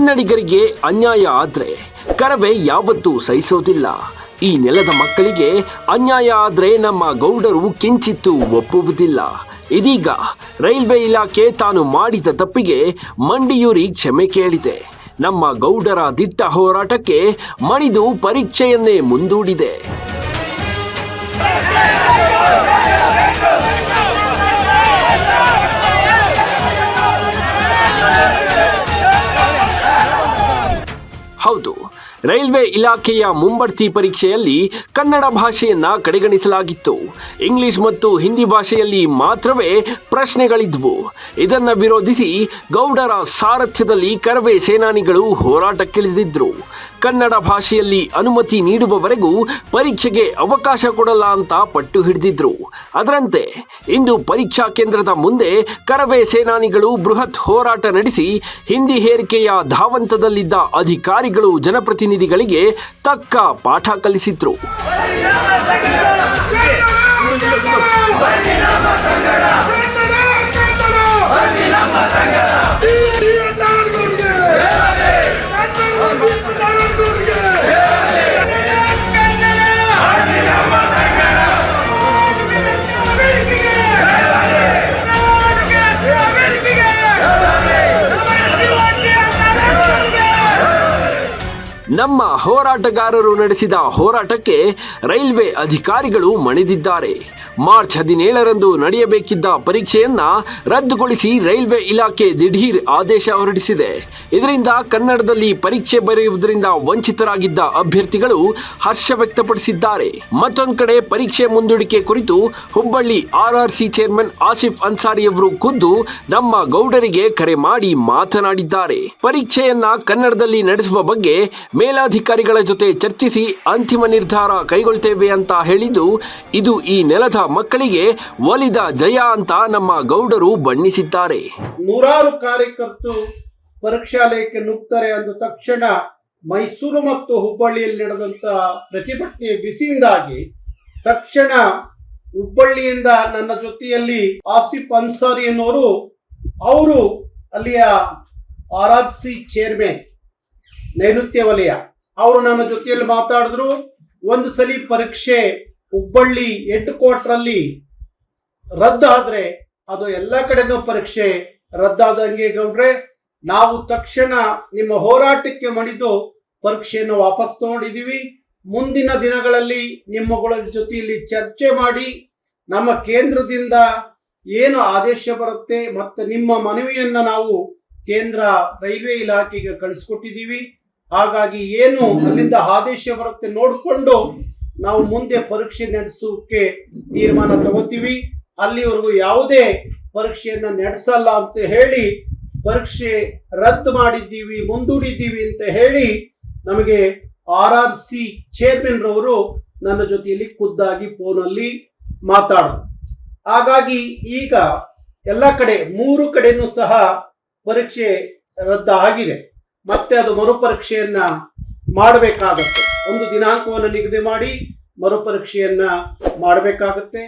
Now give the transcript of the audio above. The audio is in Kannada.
ಕನ್ನಡಿಗರಿಗೆ ಅನ್ಯಾಯ ಆದ್ರೆ ಕರವೇ ಯಾವತ್ತೂ ಸಹಿಸೋದಿಲ್ಲ. ಈ ನೆಲದ ಮಕ್ಕಳಿಗೆ ಅನ್ಯಾಯ ಆದ್ರೆ ನಮ್ಮ ಗೌಡರು ಕಿಂಚಿತ್ತೂ ಒಪ್ಪುವುದಿಲ್ಲ. ಇದೀಗ ರೈಲ್ವೆ ಇಲಾಖೆ ತಾನು ಮಾಡಿದ ತಪ್ಪಿಗೆ ಮಂಡಿಯೂರಿ ಕ್ಷಮೆ ಕೇಳಿದೆ. ನಮ್ಮ ಗೌಡರ ದಿಟ್ಟ ಹೋರಾಟಕ್ಕೆ ಮಣಿದು ಪರೀಕ್ಷೆಯನ್ನೇ ಮುಂದೂಡಿದೆ. ಹೌದು, ರೈಲ್ವೆ ಇಲಾಖೆಯ ಮುಂಬಡ್ತಿ ಪರೀಕ್ಷೆಯಲ್ಲಿ ಕನ್ನಡ ಭಾಷೆಯನ್ನ ಕಡೆಗಣಿಸಲಾಗಿತ್ತು. ಇಂಗ್ಲಿಷ್ ಮತ್ತು ಹಿಂದಿ ಭಾಷೆಯಲ್ಲಿ ಮಾತ್ರವೇ ಪ್ರಶ್ನೆಗಳಿದ್ವು. ಇದನ್ನ ವಿರೋಧಿಸಿ ಗೌಡರ ಸಾರಥ್ಯದಲ್ಲಿ ಕರವೇ ಸೇನಾನಿಗಳು ಹೋರಾಟಕ್ಕಿಳಿದಿದ್ರು. ಕನ್ನಡ ಭಾಷೆಯಲ್ಲಿ ಅನುಮತಿ ನೀಡುವವರೆಗೂ ಪರೀಕ್ಷೆಗೆ ಅವಕಾಶ ಕೊಡಲ್ಲ ಅಂತ ಪಟ್ಟು ಹಿಡಿದಿದ್ರು. ಅದರಂತೆ ಇಂದು ಪರೀಕ್ಷಾ ಕೇಂದ್ರದ ಮುಂದೆ ಕರವೇ ಸೇನಾನಿಗಳು ಬೃಹತ್ ಹೋರಾಟ ನಡೆಸಿ ಹಿಂದಿ ಹೇರಿಕೆಯ ಧಾವಂತದಲ್ಲಿದ್ದ ಅಧಿಕಾರಿಗಳು ಜನಪ್ರತಿನಿಧಿಗಳಿಗೆ ತಕ್ಕ ಪಾಠ ಕಲಿಸಿದ್ರು. ನಮ್ಮ ಹೋರಾಟಗಾರರು ನಡೆಸಿದ ಹೋರಾಟಕ್ಕೆ ರೈಲ್ವೆ ಅಧಿಕಾರಿಗಳು ಮಣಿದಿದ್ದಾರೆ. ಮಾರ್ಚ್ 17ರಂದು ನಡೆಯಬೇಕಿದ್ದ ಪರೀಕ್ಷೆಯನ್ನ ರದ್ದುಗೊಳಿಸಿ ರೈಲ್ವೆ ಇಲಾಖೆ ದಿಢೀರ್ ಆದೇಶ ಹೊರಡಿಸಿದೆ. ಇದರಿಂದ ಕನ್ನಡದಲ್ಲಿ ಪರೀಕ್ಷೆ ಬರೆಯುವುದರಿಂದ ವಂಚಿತರಾಗಿದ್ದ ಅಭ್ಯರ್ಥಿಗಳು ಹರ್ಷ ವ್ಯಕ್ತಪಡಿಸಿದ್ದಾರೆ. ಮತ್ತೊಂದು ಕಡೆ ಪರೀಕ್ಷೆ ಮುಂದೂಡಿಕೆ ಕುರಿತು ಹುಬ್ಬಳ್ಳಿ RRC ಚೇರ್ಮನ್ ಆಸಿಫ್ ಅನ್ಸಾರಿ ಅವರು ಖುದ್ದು ನಮ್ಮ ಗೌಡರಿಗೆ ಕರೆ ಮಾಡಿ ಮಾತನಾಡಿದ್ದಾರೆ. ಪರೀಕ್ಷೆಯನ್ನ ಕನ್ನಡದಲ್ಲಿ ನಡೆಸುವ ಬಗ್ಗೆ ಮೇಲಾಧಿಕಾರಿಗಳ ಜೊತೆ ಚರ್ಚಿಸಿ ಅಂತಿಮ ನಿರ್ಧಾರ ಕೈಗೊಳ್ತೇವೆ ಅಂತ ಹೇಳಿದ್ದು, ಇದು ಈ ನೆಲದ ಮಕ್ಕಳಿಗೆ ಒಲಿದ ಜಯ ಅಂತ ನಮ್ಮ ಗೌಡರು ಬಣ್ಣಿಸಿದ್ದಾರೆ. ನೂರಾರು ಕಾರ್ಯಕರ್ತರು ಪರೀಕ್ಷಾಲಯಕ್ಕೆ ನುಗ್ತಾರೆ ಅಂದ ತಕ್ಷಣ ಮೈಸೂರು ಮತ್ತು ಹುಬ್ಬಳ್ಳಿಯಲ್ಲಿ ನಡೆದಂತ ಪ್ರತಿಭಟನೆಯ ಬಿಸಿಯಿಂದಾಗಿ ತಕ್ಷಣ ಹುಬ್ಬಳ್ಳಿಯಿಂದ ನನ್ನ ಜೊತೆಯಲ್ಲಿ ಆಸಿಫ್ ಅನ್ಸಾರಿ ಅನ್ನೋರು, ಅವರು ಅಲ್ಲಿಯ RRC ಚೇರ್ಮನ್ ನೈಋತ್ಯ ವಲಯ, ಅವರು ನನ್ನ ಜೊತೆಯಲ್ಲಿ ಮಾತಾಡಿದ್ರು. ಒಂದು ಸಲ ಪರೀಕ್ಷೆ ಹುಬ್ಬಳ್ಳಿ ಹೆಡ್ ಅಲ್ಲಿ ರದ್ದಾದ್ರೆ ಅದು ಎಲ್ಲ ಕಡೆನೂ ಪರೀಕ್ಷೆ ರದ್ದಾದಂಗೆ ಗೌಡ್ರೆ, ನಾವು ತಕ್ಷಣ ನಿಮ್ಮ ಹೋರಾಟಕ್ಕೆ ಮಣಿದು ಪರೀಕ್ಷೆಯನ್ನು ವಾಪಸ್ ತಗೊಂಡಿದ್ದೀವಿ. ಮುಂದಿನ ದಿನಗಳಲ್ಲಿ ನಿಮ್ಮಗಳ ಜೊತೆಯಲ್ಲಿ ಚರ್ಚೆ ಮಾಡಿ ನಮ್ಮ ಕೇಂದ್ರದಿಂದ ಏನು ಆದೇಶ ಬರುತ್ತೆ ಮತ್ತು ನಿಮ್ಮ ಮನವಿಯನ್ನ ನಾವು ಕೇಂದ್ರ ರೈಲ್ವೆ ಇಲಾಖೆಗೆ ಕಳಿಸ್ಕೊಟ್ಟಿದ್ದೀವಿ. ಹಾಗಾಗಿ ಏನು ಅಲ್ಲಿಂದ ಆದೇಶ ಬರುತ್ತೆ ನೋಡಿಕೊಂಡು ನಾವು ಮುಂದೆ ಪರೀಕ್ಷೆ ನಡೆಸೋಕೆ ತೀರ್ಮಾನ ತಗೋತೀವಿ. ಅಲ್ಲಿವರೆಗೂ ಯಾವುದೇ ಪರೀಕ್ಷೆಯನ್ನ ನಡೆಸಲ್ಲ ಅಂತ ಹೇಳಿ ಪರೀಕ್ಷೆ ರದ್ದು ಮಾಡಿದ್ದೀವಿ, ಮುಂದೂಡಿದ್ದೀವಿ ಅಂತ ಹೇಳಿ ನಮಗೆ RRC ಚೇರ್ಮನ್ ರವರು ನನ್ನ ಜೊತೆಯಲ್ಲಿ ಖುದ್ದಾಗಿ ಫೋನಲ್ಲಿ ಮಾತಾಡಿದ್ರು. ಹಾಗಾಗಿ ಈಗ ಎಲ್ಲ ಕಡೆ 3 ಕಡೆನೂ ಸಹ ಪರೀಕ್ಷೆ ರದ್ದು ಆಗಿದೆ. ಮತ್ತೆ ಅದು ಮರುಪರೀಕ್ಷೆಯನ್ನ ಮಾಡಬೇಕಾಗತ್ತೆ. ಒಂದು ದಿನಾಂಕವನ್ನು ನಿಗದಿ ಮಾಡಿ ಮರುಪರೀಕ್ಷೆಯನ್ನ ಮಾಡಬೇಕಾಗತ್ತೆ.